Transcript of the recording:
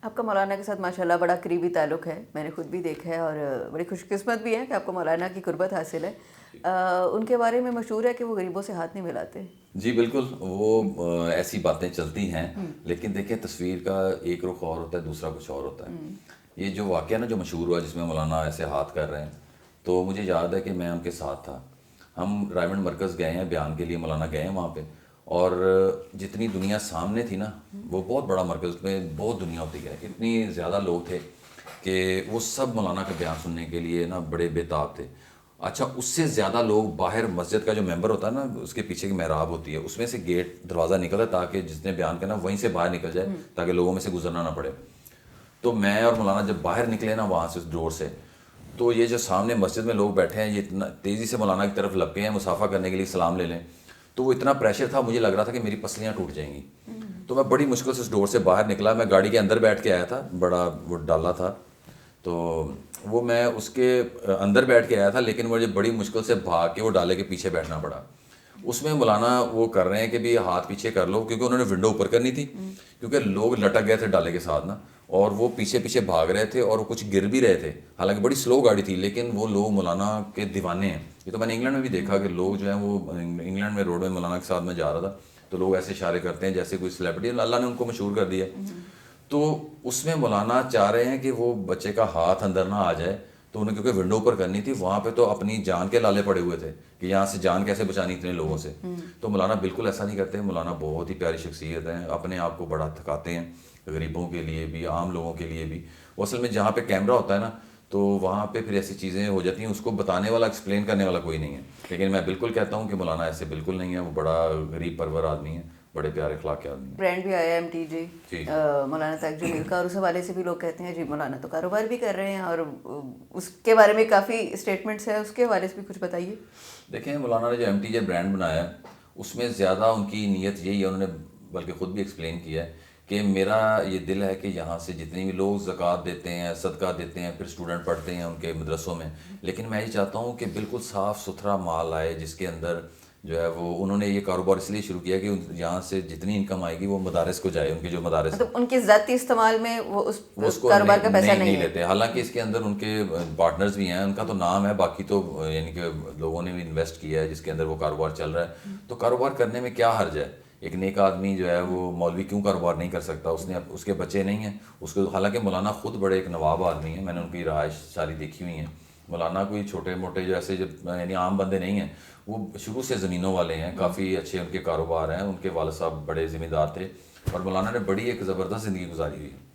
آپ کا مولانا کے ساتھ ماشاء اللہ بڑا قریبی تعلق ہے، میں نے خود بھی دیکھا ہے، اور بڑی خوش قسمت بھی ہے کہ آپ کو مولانا کی قربت حاصل ہے۔ ان کے بارے میں مشہور ہے کہ وہ غریبوں سے ہاتھ نہیں ملاتے۔ جی بالکل، وہ ایسی باتیں چلتی ہیں، لیکن دیکھیں تصویر کا ایک رخ اور ہوتا ہے، دوسرا کچھ اور ہوتا ہے۔ یہ جو واقعہ نا جو مشہور ہوا جس میں مولانا ایسے ہاتھ کر رہے ہیں، تو مجھے یاد ہے کہ میں ان کے ساتھ تھا۔ ہم رائمنڈ مرکز گئے ہیں بیان کے لیے، مولانا گئے ہیں وہاں پہ، اور جتنی دنیا سامنے تھی نا، وہ بہت بڑا مرکز، اس میں بہت دنیا ہوتی ہے، اتنی زیادہ لوگ تھے کہ وہ سب مولانا کا بیان سننے کے لیے نا بڑے بے تاب تھے۔ اچھا، اس سے زیادہ لوگ باہر مسجد کا جو ممبر ہوتا ہے نا، اس کے پیچھے کی محراب ہوتی ہے، اس میں سے گیٹ دروازہ نکلتا ہے تاکہ جس نے بیان کرنا وہیں سے باہر نکل جائے تاکہ لوگوں میں سے گزرنا نہ پڑے۔ تو میں اور مولانا جب باہر نکلے نا وہاں سے اس ڈور سے، تو یہ جو سامنے مسجد میں لوگ بیٹھے ہیں، یہ اتنا تیزی سے مولانا کی طرف لپکے ہیں مصافحہ کرنے کے لیے، سلام لے لیں، تو وہ اتنا پریشر تھا، مجھے لگ رہا تھا کہ میری پسلیاں ٹوٹ جائیں گی۔ تو میں بڑی مشکل سے اس ڈور سے باہر نکلا، میں گاڑی کے اندر بیٹھ کے آیا تھا، بڑا وہ ڈالا تھا، تو وہ میں اس کے اندر بیٹھ کے آیا تھا، لیکن مجھے بڑی مشکل سے بھاگ کے وہ ڈالے کے پیچھے بیٹھنا پڑا۔ اس میں مولانا وہ کر رہے ہیں کہ بھی ہاتھ پیچھے کر لو، کیونکہ انہوں نے ونڈو اوپر کرنی تھی، کیونکہ لوگ لٹک گئے تھے ڈالے کے ساتھ نا، اور وہ پیچھے پیچھے بھاگ رہے تھے اور وہ کچھ گر بھی رہے تھے، حالانکہ بڑی سلو گاڑی تھی، لیکن وہ لوگ مولانا کے دیوانے ہیں۔ یہ تو میں نے انگلینڈ میں بھی دیکھا کہ لوگ جو ہیں وہ انگلینڈ میں روڈ میں مولانا کے ساتھ میں جا رہا تھا تو لوگ ایسے اشارے کرتے ہیں جیسے کوئی سیلیبریٹی، اللہ نے ان کو مشہور کر دیا۔ تو اس میں مولانا چاہ رہے ہیں کہ وہ بچے کا ہاتھ اندر نہ آ جائے، تو انہیں کیونکہ ونڈو پر کرنی تھی، وہاں پہ تو اپنی جان کے لالے پڑے ہوئے تھے کہ یہاں سے جان کیسے بچانی اتنے لوگوں سے۔ تو مولانا بالکل ایسا نہیں کرتے، مولانا بہت ہی پیاری شخصیت ہیں، اپنے آپ کو بڑا تھکاتے ہیں غریبوں کے لیے بھی، عام لوگوں کے لیے بھی۔ وہ اصل میں جہاں پہ کیمرہ ہوتا ہے نا، تو وہاں پہ پھر ایسی چیزیں ہو جاتی ہیں، اس کو بتانے والا، ایکسپلین کرنے والا کوئی نہیں ہے، لیکن میں بالکل کہتا ہوں کہ مولانا ایسے بالکل نہیں ہے، وہ بڑا غریب پرور آدمی ہے، بڑے پیارے اخلاق کے آدمی ہیں۔ برانڈ بھی آیا ایم ٹی جی مولانا تاج جمیل کا، اور اس حوالے سے بھی لوگ کہتے ہیں جی مولانا تو کاروبار بھی کر رہے ہیں، اور اس کے بارے میں کافی اسٹیٹمنٹس ہیں، اس کے حوالے سے بھی کچھ بتائیے۔ دیکھیں، مولانا نے جو ایم ٹی جے برانڈ بنایا ہے، اس میں زیادہ ان کی نیت یہی ہے، انہوں نے بلکہ خود بھی ایکسپلین کیا ہے کہ میرا یہ دل ہے کہ یہاں سے جتنے بھی لوگ زکوٰۃ دیتے ہیں، صدقہ دیتے ہیں، پھر اسٹوڈنٹ پڑھتے ہیں ان کے مدرسوں میں، لیکن میں یہ چاہتا ہوں کہ بالکل صاف ستھرا مال آئے، جس کے اندر جو ہے وہ انہوں نے یہ کاروبار اس لیے شروع کیا کہ یہاں سے جتنی انکم آئے گی وہ مدارس کو جائے، ان کے جو مدارس ہیں، مطلب ان کے ذاتی استعمال میں وہ اس کو کاروبار کا پیسہ نہیں لیتے۔ حالانکہ اس کے اندر ان کے پارٹنرز بھی ہیں، ان کا تو نام ہے، باقی تو یعنی کہ لوگوں نے بھی انویسٹ کیا ہے جس کے اندر وہ کاروبار چل رہا ہے۔ تو کاروبار کرنے میں کیا حرج ہے؟ ایک نیک آدمی جو ہے وہ مولوی کیوں کاروبار نہیں کر سکتا؟ اس کے بچے نہیں ہیں اس کو، حالانکہ مولانا خود بڑے ایک نواب آدمی ہیں، میں نے ان کی رہائش ساری دیکھی ہوئی ہیں۔ مولانا کوئی چھوٹے موٹے جو ایسے یعنی عام بندے نہیں ہیں، وہ شروع سے زمینوں والے ہیں، کافی اچھے ان کے کاروبار ہیں، ان کے والد صاحب بڑے ذمہ دار تھے، اور مولانا نے بڑی ایک زبردست زندگی گزاری ہوئی ہے۔